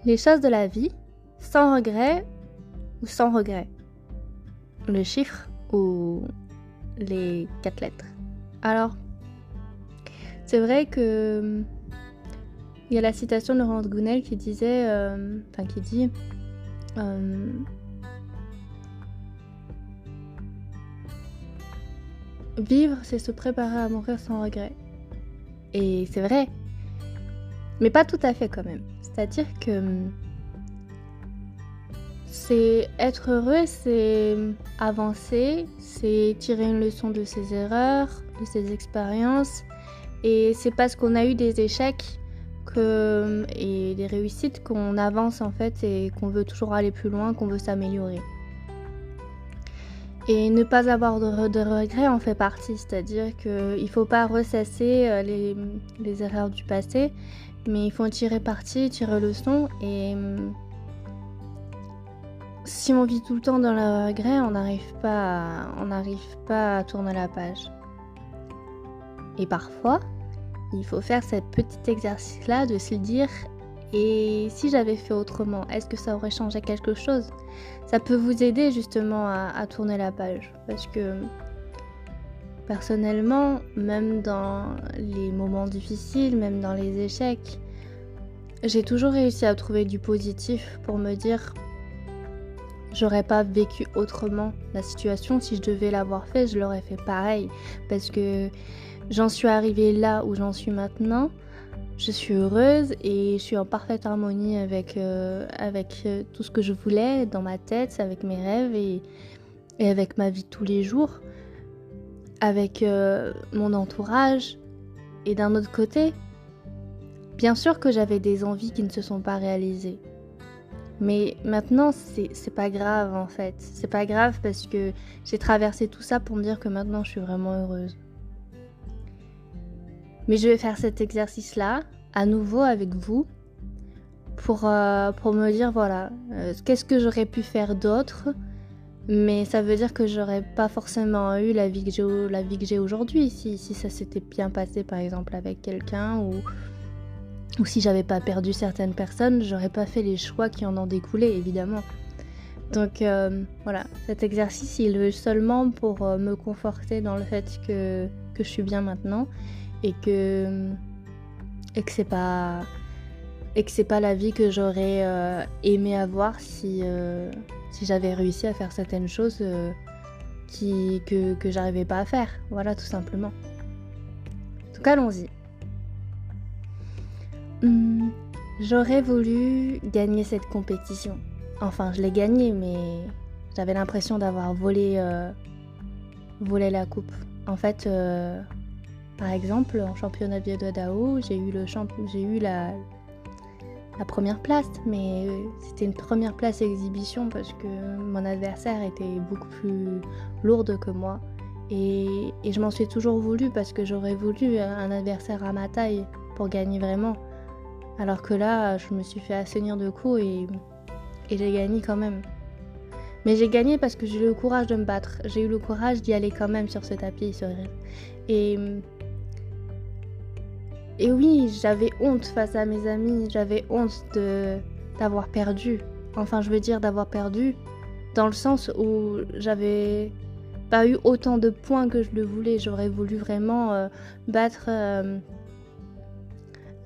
Les choses de la vie, sans regret ou sans regret. Le chiffre ou les 4 lettres. Alors, c'est vrai que il y a la citation de Laurence Gounel qui disait, qui dit vivre, c'est se préparer à mourir sans regret. Et c'est vrai, mais pas tout à fait quand même. C'est-à-dire que c'est être heureux, c'est avancer, c'est tirer une leçon de ses erreurs, de ses expériences. Et c'est parce qu'on a eu des échecs et des réussites qu'on avance en fait et qu'on veut toujours aller plus loin, qu'on veut s'améliorer. Et ne pas avoir de regrets en fait partie, c'est-à-dire qu'il ne faut pas ressasser les erreurs du passé, mais il faut en tirer parti, tirer leçon. Et si on vit tout le temps dans le regret, on n'arrive pas à tourner la page. Et parfois, il faut faire ce petit exercice-là de se dire « Et si j'avais fait autrement, est-ce que ça aurait changé quelque chose ?» Ça peut vous aider justement à tourner la page. Parce que personnellement, même dans les moments difficiles, même dans les échecs, j'ai toujours réussi à trouver du positif pour me dire « J'aurais pas vécu autrement la situation. Si je devais l'avoir fait, je l'aurais fait pareil. » Parce que j'en suis arrivée là où j'en suis maintenant. Je suis heureuse et je suis en parfaite harmonie avec tout ce que je voulais dans ma tête, avec mes rêves et avec ma vie de tous les jours, avec mon entourage. Et d'un autre côté, bien sûr que j'avais des envies qui ne se sont pas réalisées. Mais maintenant, c'est pas grave en fait. C'est pas grave parce que j'ai traversé tout ça pour me dire que maintenant je suis vraiment heureuse. Mais je vais faire cet exercice-là, à nouveau avec vous, pour me dire, voilà, qu'est-ce que j'aurais pu faire d'autre, mais ça veut dire que j'aurais pas forcément eu la vie que j'ai aujourd'hui, si ça s'était bien passé, par exemple, avec quelqu'un, ou si j'avais pas perdu certaines personnes, j'aurais pas fait les choix qui en ont découlé, évidemment. Donc voilà, cet exercice, il est seulement pour me conforter dans le fait que je suis bien maintenant, et que c'est pas la vie que j'aurais aimé avoir si j'avais réussi à faire certaines choses que j'arrivais pas à faire. Voilà, tout simplement. Donc allons-y. J'aurais voulu gagner cette compétition. Enfin, je l'ai gagnée, mais j'avais l'impression d'avoir volé la coupe. En fait, par exemple, en championnat de Dao, j'ai eu la première place, mais c'était une première place exhibition parce que mon adversaire était beaucoup plus lourde que moi. Et je m'en suis toujours voulu parce que j'aurais voulu un adversaire à ma taille pour gagner vraiment. Alors que là, je me suis fait assainir de coups et j'ai gagné quand même. Mais j'ai gagné parce que j'ai eu le courage de me battre. J'ai eu le courage d'y aller quand même sur ce tapis. Et oui, j'avais honte face à mes amis, j'avais honte d'avoir perdu. Enfin, je veux dire d'avoir perdu dans le sens où j'avais pas eu autant de points que je le voulais. J'aurais voulu vraiment battre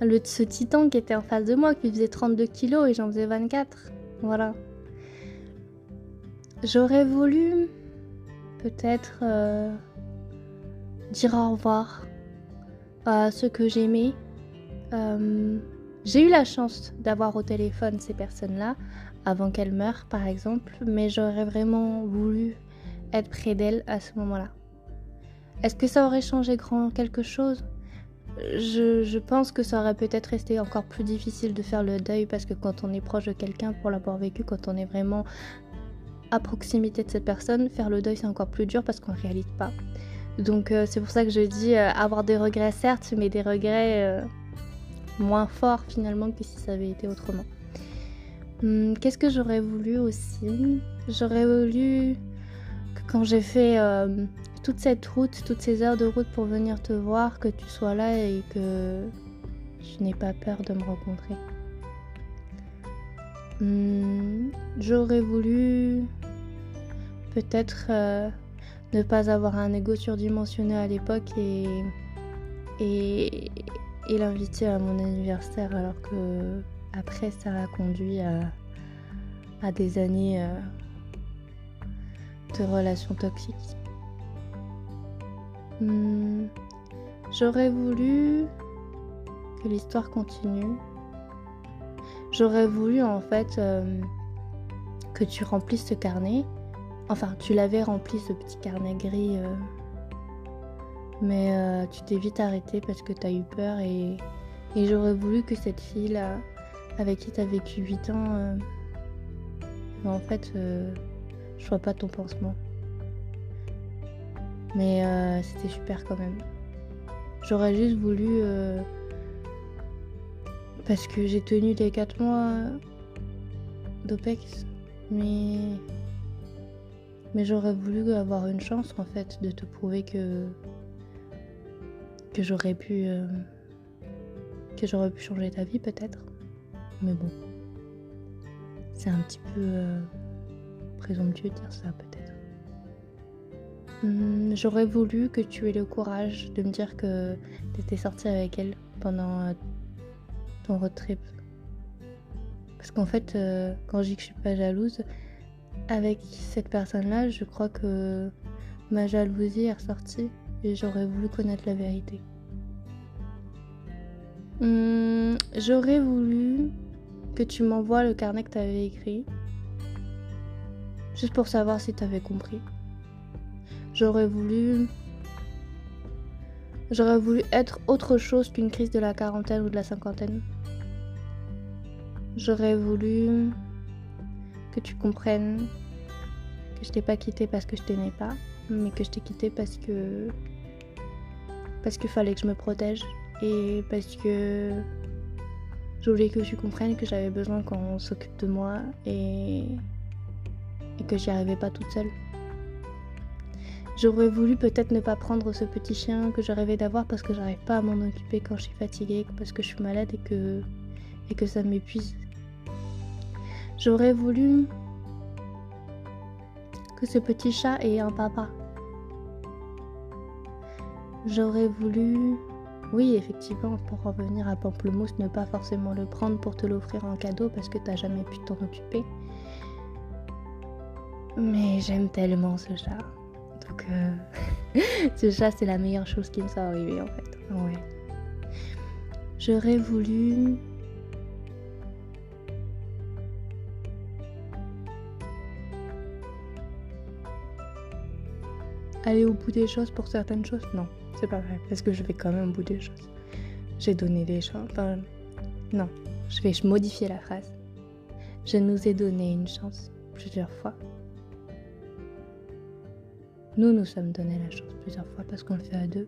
ce titan qui était en face de moi, qui faisait 32 kilos et j'en faisais 24. Voilà. J'aurais voulu peut-être dire au revoir à ceux que j'aimais. J'ai eu la chance d'avoir au téléphone ces personnes-là avant qu'elles meurent par exemple, mais j'aurais vraiment voulu être près d'elles à ce moment-là. Est-ce que ça aurait changé quelque chose ? Je pense que ça aurait peut-être resté encore plus difficile de faire le deuil parce que quand on est proche de quelqu'un, pour l'avoir vécu, quand on est vraiment à proximité de cette personne, faire le deuil c'est encore plus dur parce qu'on ne réalise pas. Donc c'est pour ça que je dis avoir des regrets certes, mais des regrets moins forts finalement que si ça avait été autrement. Qu'est-ce que j'aurais voulu aussi ? J'aurais voulu que quand j'ai fait toute cette route, toutes ces heures de route pour venir te voir, que tu sois là et que je n'ai pas peur de me rencontrer. J'aurais voulu peut-être ne pas avoir un ego surdimensionné à l'époque et l'inviter à mon anniversaire, alors que après ça a conduit à des années de relations toxiques. J'aurais voulu que l'histoire continue. J'aurais voulu en fait que tu remplisses ce carnet. Enfin, tu l'avais rempli, ce petit carnet gris, mais tu t'es vite arrêtée parce que t'as eu peur et j'aurais voulu que cette fille là, avec qui t'as vécu 8 ans, en fait, je sois pas ton pansement. Mais c'était super quand même. J'aurais juste voulu, parce que j'ai tenu les 4 mois d'OPEX, mais j'aurais voulu avoir une chance en fait de te prouver que j'aurais pu changer ta vie peut-être. Mais bon, c'est un petit peu présomptueux de dire ça peut-être. J'aurais voulu que tu aies le courage de me dire que t'étais sortie avec elle pendant ton road trip. Parce qu'en fait, quand je dis que je suis pas jalouse, avec cette personne-là, je crois que ma jalousie est ressortie et j'aurais voulu connaître la vérité. J'aurais voulu que tu m'envoies le carnet que t'avais écrit, juste pour savoir si t'avais compris. J'aurais voulu être autre chose qu'une crise de la quarantaine ou de la cinquantaine. J'aurais voulu que tu comprennes que je t'ai pas quitté parce que je t'aimais pas, mais que je t'ai quitté parce qu'il fallait que je me protège et parce que je voulais que tu comprennes que j'avais besoin qu'on s'occupe de moi et que j'y arrivais pas toute seule. J'aurais voulu peut-être ne pas prendre ce petit chien que je rêvais d'avoir parce que j'arrive pas à m'en occuper quand je suis fatiguée, parce que je suis malade et que ça m'épuise. J'aurais voulu que ce petit chat ait un papa. J'aurais voulu, oui effectivement, pour revenir à Pamplemousse, ne pas forcément le prendre pour te l'offrir en cadeau parce que t'as jamais pu t'en occuper. Mais j'aime tellement ce chat. Donc ce chat c'est la meilleure chose qui me soit arrivée en fait. Ouais. J'aurais voulu aller au bout des choses pour certaines choses. Non, c'est pas vrai, parce que je vais quand même au bout des choses. J'ai donné des chances. Enfin, non, je vais modifier la phrase. Je nous ai donné une chance plusieurs fois. Nous sommes donné la chance plusieurs fois parce qu'on le fait à deux.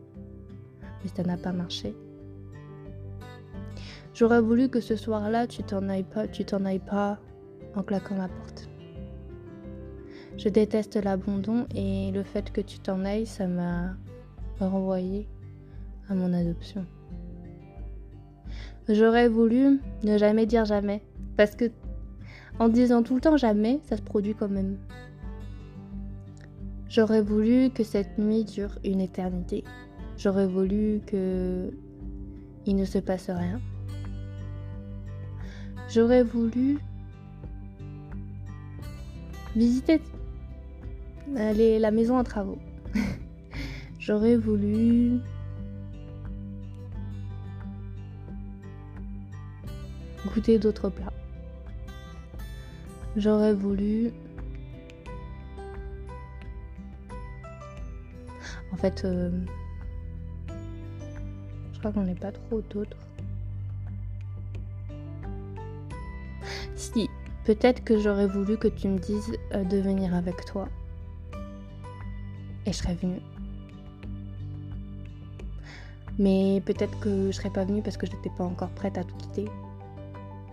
Mais ça n'a pas marché. J'aurais voulu que ce soir-là, tu t'en ailles pas en claquant la porte. Je déteste l'abandon et le fait que tu t'en ailles, ça m'a renvoyé à mon adoption. J'aurais voulu ne jamais dire jamais, parce que en disant tout le temps jamais, ça se produit quand même. J'aurais voulu que cette nuit dure une éternité. J'aurais voulu que il ne se passe rien. J'aurais voulu visiter la maison en travaux. J'aurais voulu goûter d'autres plats. J'aurais voulu... En fait, je crois qu'on n'est pas trop d'autres. Si, peut-être que j'aurais voulu que tu me dises de venir avec toi. Et je serais venue. Mais peut-être que je serais pas venue parce que je n'étais pas encore prête à tout quitter.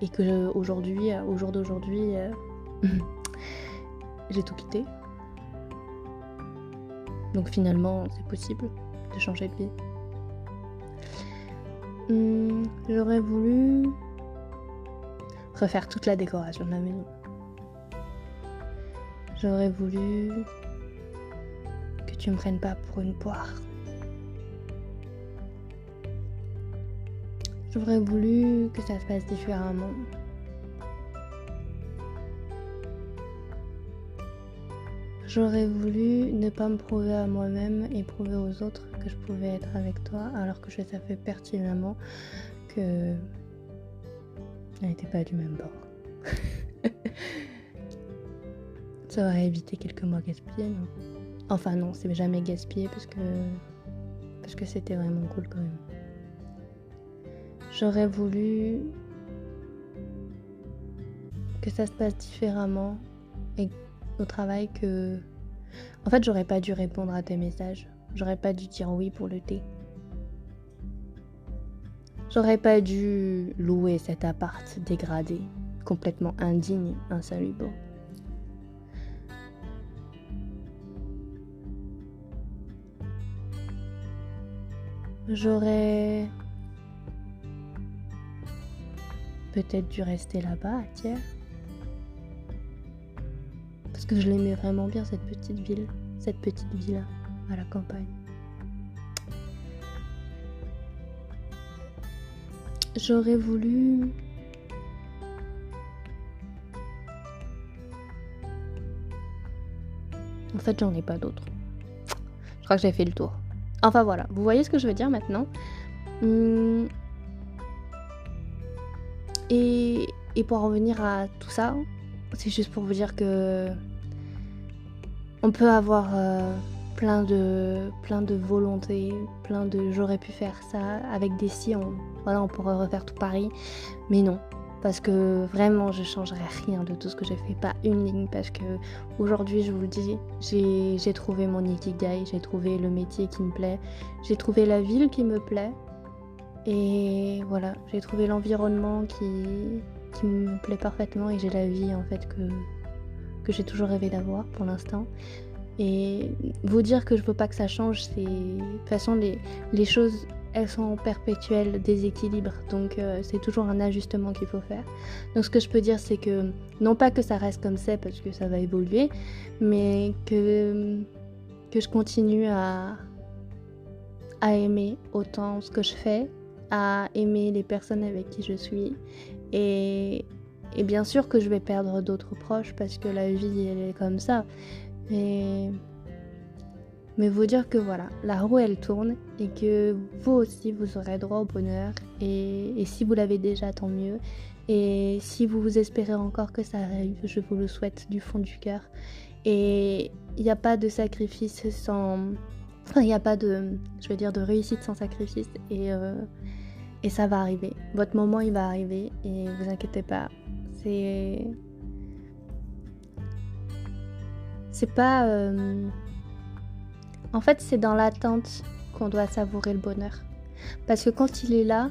Et que aujourd'hui, au jour d'aujourd'hui, j'ai tout quitté. Donc finalement, c'est possible de changer de vie. J'aurais voulu refaire toute la décoration de la maison. J'aurais voulu que tu me prennes pas pour une poire. J'aurais voulu que ça se passe différemment. J'aurais voulu ne pas me prouver à moi-même et prouver aux autres que je pouvais être avec toi, alors que je savais pertinemment que elle n'était pas du même bord. Ça aurait évité quelques mois gaspillés, non? Enfin non, c'est jamais gaspillé parce que c'était vraiment cool quand même. J'aurais voulu que ça se passe différemment et au travail que... En fait, j'aurais pas dû répondre à tes messages. J'aurais pas dû dire oui pour le thé. J'aurais pas dû louer cet appart dégradé, complètement indigne, insalubre. J'aurais peut-être dû rester là-bas, à Thiers. Parce que je l'aimais vraiment bien, cette petite villa à la campagne. J'aurais voulu... En fait, j'en ai pas d'autres. Je crois que j'ai fait le tour. Enfin voilà, vous voyez ce que je veux dire maintenant. Et pour en revenir à tout ça, c'est juste pour vous dire que on peut avoir plein de volontés, plein de j'aurais pu faire ça avec des si, on pourrait refaire tout Paris, mais non. Parce que vraiment je changerais rien de tout ce que j'ai fait, pas une ligne, parce que aujourd'hui je vous le dis, j'ai trouvé mon ikigai, j'ai trouvé le métier qui me plaît, j'ai trouvé la ville qui me plaît, et voilà, j'ai trouvé l'environnement qui me plaît parfaitement, et j'ai la vie en fait que j'ai toujours rêvé d'avoir pour l'instant. Et vous dire que je veux pas que ça change, c'est... De toute façon les choses, elles sont en perpétuel déséquilibre, donc c'est toujours un ajustement qu'il faut faire. Donc ce que je peux dire, c'est que non pas que ça reste comme c'est, parce que ça va évoluer, mais que je continue à aimer autant ce que je fais, à aimer les personnes avec qui je suis, et bien sûr que je vais perdre d'autres proches, parce que la vie elle est comme ça, mais vous dire que voilà, la roue elle tourne et que vous aussi vous aurez droit au bonheur, et si vous l'avez déjà, tant mieux, et si vous espérez encore que ça arrive, je vous le souhaite du fond du cœur. Et il n'y a pas de sacrifice sans... Enfin, il n'y a pas de réussite sans sacrifice, et ça va arriver. Votre moment il va arriver, et vous inquiétez pas, c'est pas... En fait, c'est dans l'attente qu'on doit savourer le bonheur. Parce que quand il est là,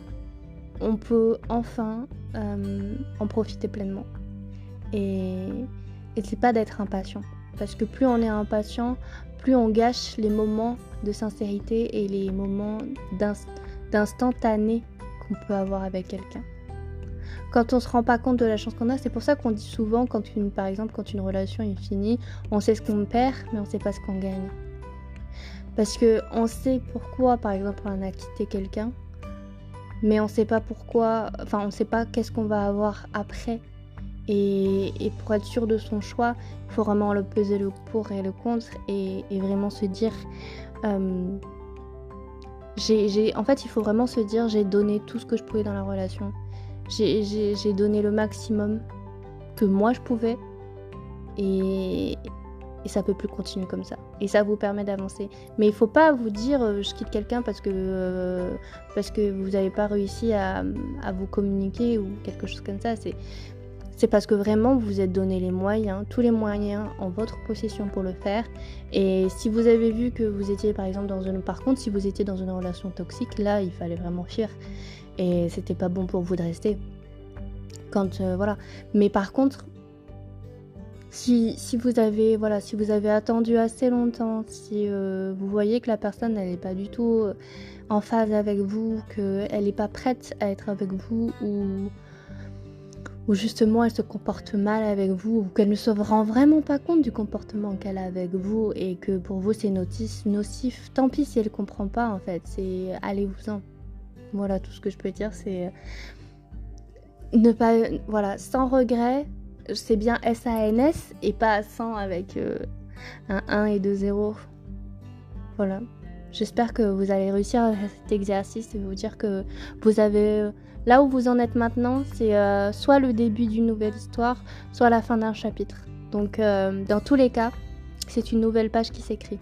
on peut enfin en profiter pleinement. Et c'est pas d'être impatient. Parce que plus on est impatient, plus on gâche les moments de sincérité et les moments d'instantané qu'on peut avoir avec quelqu'un. Quand on se rend pas compte de la chance qu'on a, c'est pour ça qu'on dit souvent, par exemple, quand une relation est finie, on sait ce qu'on perd, mais on sait pas ce qu'on gagne. Parce que on sait pourquoi, par exemple, on a quitté quelqu'un, mais on sait pas pourquoi, enfin on sait pas qu'est-ce qu'on va avoir après. Et pour être sûr de son choix, il faut vraiment le peser le pour et le contre, et vraiment se dire, en fait il faut vraiment se dire, j'ai donné tout ce que je pouvais dans la relation. J'ai donné le maximum que moi je pouvais, et ça peut plus continuer comme ça, et ça vous permet d'avancer. Mais il faut pas vous dire je quitte quelqu'un parce que vous n'avez pas réussi à vous communiquer ou quelque chose comme ça. C'est parce que vraiment vous vous êtes donné les moyens, tous les moyens en votre possession pour le faire. Et si vous avez vu que vous étiez par exemple par contre si vous étiez dans une relation toxique, là il fallait vraiment fuir, et c'était pas bon pour vous de rester. Voilà. Mais par contre, si vous avez attendu assez longtemps, si vous voyez que la personne elle est pas du tout en phase avec vous, qu'elle est pas prête à être avec vous, ou justement elle se comporte mal avec vous, ou qu'elle ne se rend vraiment pas compte du comportement qu'elle a avec vous et que pour vous c'est nocif, tant pis si elle comprend pas en fait, c'est allez-vous-en. Voilà, tout ce que je peux dire, c'est ne pas, voilà, sans regret, c'est bien SANS et pas sans avec un 1 et 2 zéros. Voilà. J'espère que vous allez réussir à faire cet exercice et vous dire que vous avez... Là où vous en êtes maintenant, c'est soit le début d'une nouvelle histoire, soit la fin d'un chapitre. Donc dans tous les cas, c'est une nouvelle page qui s'écrit.